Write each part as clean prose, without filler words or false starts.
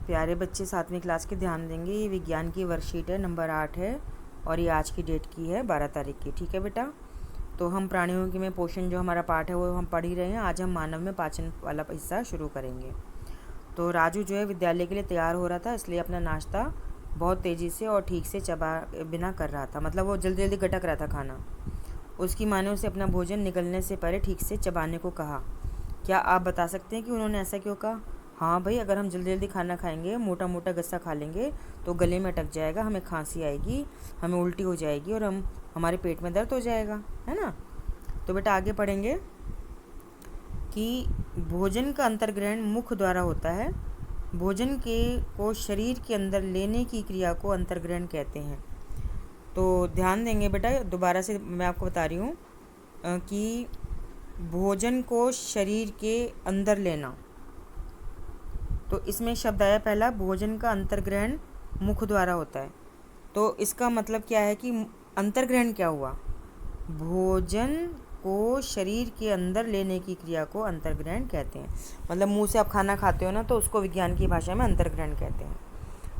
प्यारे बच्चे 7वीं क्लास के ध्यान देंगे। ये विज्ञान की वर्कशीट है, नंबर 8 है और ये आज की डेट की है, 12 तारीख की। ठीक है बेटा, तो हम प्राणियों की में पोषण जो हमारा पाठ है वो हम पढ़ ही रहे हैं। आज हम मानव में पाचन वाला हिस्सा शुरू करेंगे। तो राजू जो है विद्यालय के लिए तैयार हो रहा था, इसलिए अपना नाश्ता बहुत तेज़ी से और ठीक से चबा बिना कर रहा था। मतलब वो जल्दी जल्दी गटक रहा था खाना। उसकी माँ ने उसे अपना भोजन निगलने से पहले ठीक से चबाने को कहा। क्या आप बता सकते हैं कि उन्होंने ऐसा क्यों कहा? हाँ भाई, अगर हम जल्दी जल्दी खाना खाएंगे, मोटा मोटा गस्सा खा लेंगे तो गले में अटक जाएगा, हमें खांसी आएगी, हमें उल्टी हो जाएगी और हमारे पेट में दर्द हो जाएगा, है ना। तो बेटा आगे पढ़ेंगे कि भोजन का अंतर्ग्रहण मुख द्वारा होता है। भोजन को शरीर के अंदर लेने की क्रिया को अंतर्ग्रहण कहते हैं। तो ध्यान देंगे बेटा, दोबारा से मैं आपको बता रही हूँ कि भोजन को शरीर के अंदर लेना। तो इसमें शब्द आया पहला, भोजन का अंतर्ग्रहण मुख द्वारा होता है। तो इसका मतलब क्या है कि अंतर्ग्रहण क्या हुआ? भोजन को शरीर के अंदर लेने की क्रिया को अंतर्ग्रहण कहते हैं। मतलब मुंह से आप खाना खाते हो ना, तो उसको विज्ञान की भाषा में अंतर्ग्रहण कहते हैं।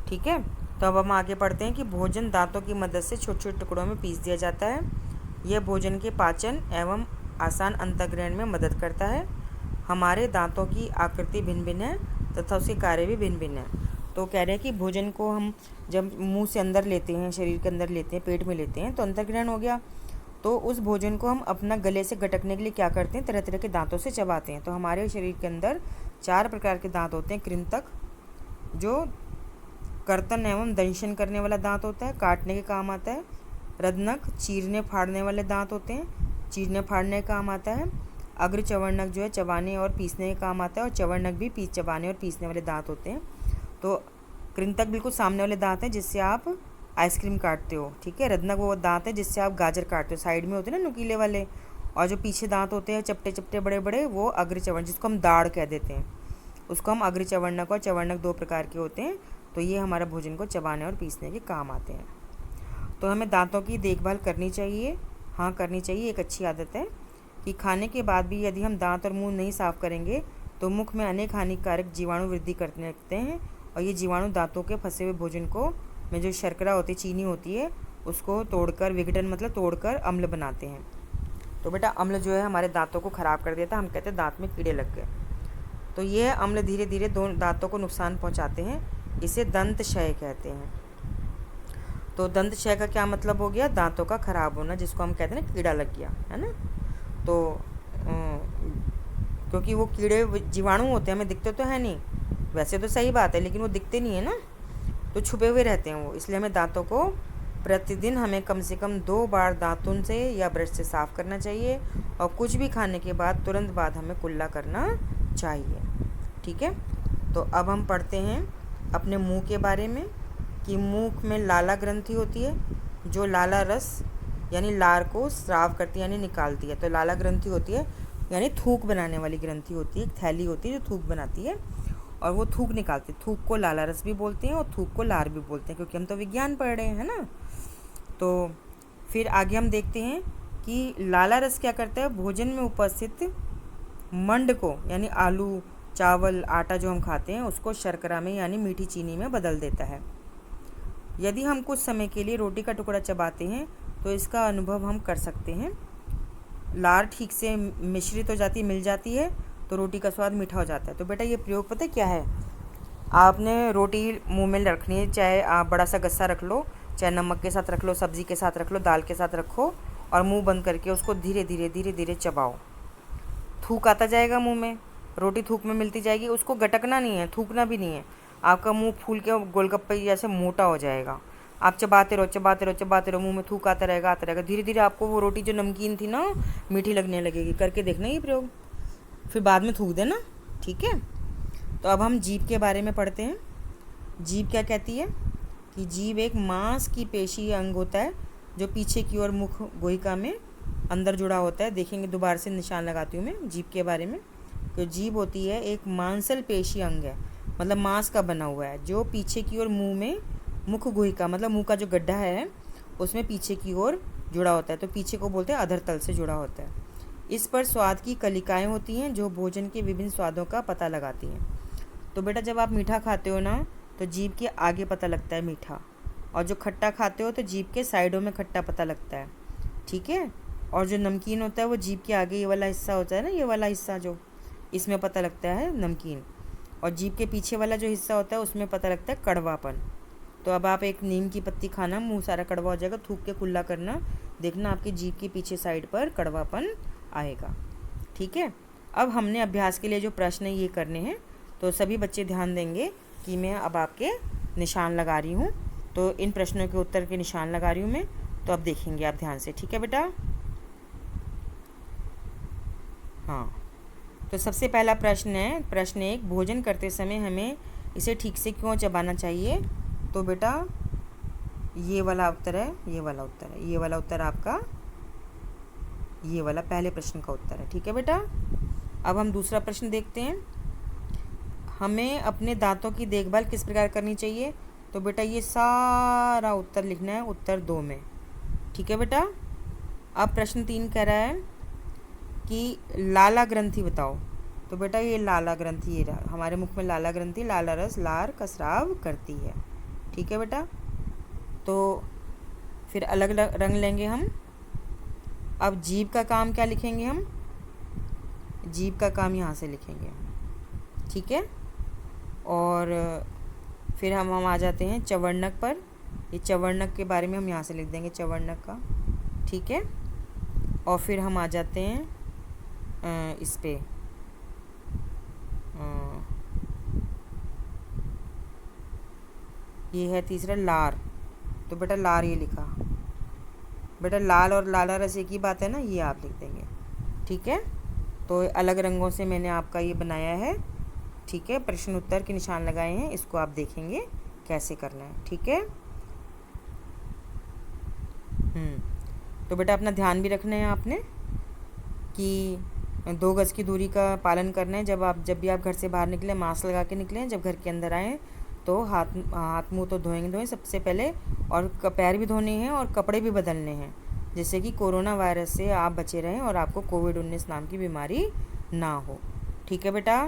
ठीक है, तो अब हम आगे पढ़ते हैं कि भोजन दांतों की मदद से छोटे छोटे टुकड़ों में पीस दिया जाता है। यह भोजन के पाचन एवं आसान अंतर्ग्रहण में मदद करता है। हमारे दांतों की आकृति भिन्न भिन्न है तथा उसके कार्य भी भिन्न भिन्न है। तो कह रहे हैं कि भोजन को हम जब मुंह से अंदर लेते हैं, शरीर के अंदर लेते हैं, पेट में लेते हैं, तो अंतर्ग्रहण हो गया। तो उस भोजन को हम अपना गले से गटकने के लिए क्या करते हैं? तरह तरह के दांतों से चबाते हैं। तो हमारे शरीर के अंदर 4 प्रकार के दांत होते हैं। कृंतक, जो कर्तन एवं दंशन करने वाला दांत होता है, काटने के काम आता है। रदनक, चीरने फाड़ने वाले दांत होते हैं, चीरने फाड़ने का काम आता है। अग्र चवर्णक जो है चबाने और पीसने के काम आता है, और चवर्णक भी चबाने और पीसने वाले दांत होते हैं। तो कृंतक बिल्कुल सामने वाले दांत हैं जिससे आप आइसक्रीम काटते हो। ठीक है, रदनक वो दांत है जिससे आप गाजर काटते हो, साइड में होते हैं ना नुकीले वाले। और जो पीछे दांत होते हैं चपटे चपटे बड़े बड़े, वो अग्र चवर्ण, जिसको हम दाढ़ कह देते हैं, उसको हम अग्र चवर्णक और चवर्णक 2 प्रकार के होते हैं। तो ये हमारा भोजन को चबाने और पीसने के काम आते हैं। तो हमें दांतों की देखभाल करनी चाहिए। हाँ, करनी चाहिए, एक अच्छी आदत है कि खाने के बाद भी यदि हम दांत और मुंह नहीं साफ़ करेंगे तो मुख में अनेक हानिकारक जीवाणु वृद्धि करने लगते हैं, और ये जीवाणु दांतों के फंसे हुए भोजन को में जो शर्करा होती है, चीनी होती है, उसको तोड़कर, विघटन मतलब तोड़कर अम्ल बनाते हैं। तो बेटा अम्ल जो है हमारे दांतों को ख़राब कर देता है, हम कहते हैं दांत में कीड़े लग गए। तो यह अम्ल धीरे धीरे दांतों को नुकसान पहुंचाते हैं, इसे दंत क्षय कहते हैं। तो दंत क्षय का क्या मतलब हो गया? दांतों का खराब होना, जिसको हम कहते हैं ना कीड़ा लग गया, है ना। तो क्योंकि वो कीड़े जीवाणु होते हैं, हमें दिखते तो है नहीं, वैसे तो सही बात है, लेकिन वो दिखते नहीं है ना, तो छुपे हुए रहते हैं वो। इसलिए हमें दांतों को प्रतिदिन हमें कम से कम 2 बार दांतुन से या ब्रश से साफ़ करना चाहिए, और कुछ भी खाने के बाद तुरंत बाद हमें कुल्ला करना चाहिए। ठीक है, तो अब हम पढ़ते हैं अपने मुंह के बारे में कि मुंह में लाला ग्रंथि होती है, जो लाला रस यानी लार को स्राव करती है, यानी निकालती है। तो लाला ग्रंथि होती है यानी थूक बनाने वाली ग्रंथि होती है, एक थैली होती है जो थूक बनाती है और वो थूक निकालती है। थूक को लाला रस भी बोलते हैं और थूक को लार भी बोलते हैं, क्योंकि हम तो विज्ञान पढ़ रहे हैं ना। तो फिर आगे हम देखते हैं कि लाला रस क्या करता है? भोजन में उपस्थित मंड को, यानी आलू, चावल, आटा जो हम खाते हैं, उसको शर्करा में यानी मीठी चीनी में बदल देता है। यदि हम कुछ समय के लिए रोटी का टुकड़ा चबाते हैं तो इसका अनुभव हम कर सकते हैं। लार ठीक से मिश्रित हो जाती, मिल जाती है, तो रोटी का स्वाद मीठा हो जाता है। तो बेटा ये प्रयोग पता है क्या है? आपने रोटी मुंह में रखनी है, चाहे आप बड़ा सा गस्सा रख लो, चाहे नमक के साथ रख लो, सब्जी के साथ रख लो, दाल के साथ रखो, और मुंह बंद करके उसको धीरे धीरे धीरे धीरे चबाओ। थूक आता जाएगा मुंह में, रोटी थूक में मिलती जाएगी। उसको गटकना नहीं है, थूकना भी नहीं है। आपका मुंह फूल के गोलगप्पे जैसे मोटा हो जाएगा। आप चबाते रहो चबाते रहो चबाते रहो, मुंह में थूक आता रहेगा। धीरे धीरे आपको वो रोटी जो नमकीन थी ना, मीठी लगने लगेगी। करके देखना ये प्रयोग, फिर बाद में थूक देना। ठीक है, तो अब हम जीभ के बारे में पढ़ते हैं। जीभ क्या कहती है कि जीभ एक मांस की पेशी अंग होता है जो पीछे की ओर मुख गुहिका में अंदर जुड़ा होता है। देखेंगे, दोबारा से निशान लगाती हूँ मैं जीभ के बारे में। तो जीभ होती है एक मांसल पेशी अंग है, मतलब मांस का बना हुआ है, जो पीछे की ओर मुंह में मुख गुहिका मतलब मुंह का जो गड्ढा है उसमें पीछे की ओर जुड़ा होता है। तो पीछे को बोलते हैं अधर तल से जुड़ा होता है। इस पर स्वाद की कलिकाएं होती हैं जो भोजन के विभिन्न स्वादों का पता लगाती हैं। तो बेटा जब आप मीठा खाते हो ना तो जीभ के आगे पता लगता है मीठा, और जो खट्टा खाते हो तो जीभ के साइडों में खट्टा पता लगता है, ठीक है। और जो नमकीन होता है वो जीभ के आगे ये वाला हिस्सा होता है ना, ये वाला हिस्सा जो इसमें पता लगता है नमकीन, और जीभ के पीछे वाला जो हिस्सा होता है उसमें पता लगता है कड़वापन। तो अब आप एक नीम की पत्ती खाना, मुंह सारा कड़वा हो जाएगा, थूक के कुल्ला करना, देखना आपकी जीभ के पीछे साइड पर कड़वापन आएगा, ठीक है। अब हमने अभ्यास के लिए जो प्रश्न ये करने हैं, तो सभी बच्चे ध्यान देंगे कि मैं अब आपके निशान लगा रही हूँ, तो इन प्रश्नों के उत्तर के निशान लगा रही हूँ मैं, तो अब देखेंगे आप ध्यान से, ठीक है बेटा। हाँ, तो सबसे पहला प्रश्न है, प्रश्न 1, भोजन करते समय हमें इसे ठीक से क्यों चबाना चाहिए। तो बेटा ये वाला उत्तर है, ये वाला उत्तर है, ये वाला उत्तर आपका, ये वाला पहले प्रश्न का उत्तर है, ठीक है बेटा। अब हम दूसरा प्रश्न देखते हैं, हमें अपने दांतों की देखभाल किस प्रकार करनी चाहिए। तो बेटा ये सारा उत्तर लिखना है उत्तर 2 में, ठीक है बेटा। अब प्रश्न 3 कह रहा है कि लाला ग्रंथि बताओ। तो बेटा ये लाला ग्रंथि, ये हमारे मुख में लाला ग्रंथि लाला रस लार का स्राव करती है, ठीक है बेटा। तो फिर अलग अलग रंग लेंगे हम। अब जीभ का काम क्या लिखेंगे हम, जीभ का काम यहाँ से लिखेंगे, ठीक है। और फिर हम आ जाते हैं चवर्णक पर, ये चवर्णक के बारे में हम यहाँ से लिख देंगे चवर्णक का, ठीक है। और फिर हम आ जाते हैं इस पे ये है तीसरा लार। तो बेटा लार ये लिखा, बेटा लाल और लाला रस एक ही बात है ना, ये आप लिख देंगे, ठीक है। तो अलग रंगों से मैंने आपका ये बनाया है, ठीक है, प्रश्न उत्तर के निशान लगाए हैं, इसको आप देखेंगे कैसे करना है, ठीक है। तो बेटा अपना ध्यान भी रखना है आपने कि 2 गज़ की दूरी का पालन करना है। जब भी आप घर से बाहर निकलें मास्क लगा के निकलें, जब घर के अंदर आएँ तो हाथ मुंह तो धोएं सबसे पहले, और पैर भी धोने हैं और कपड़े भी बदलने हैं, जिससे कि कोरोना वायरस से आप बचे रहें और आपको कोविड-19 नाम की बीमारी ना हो, ठीक है बेटा।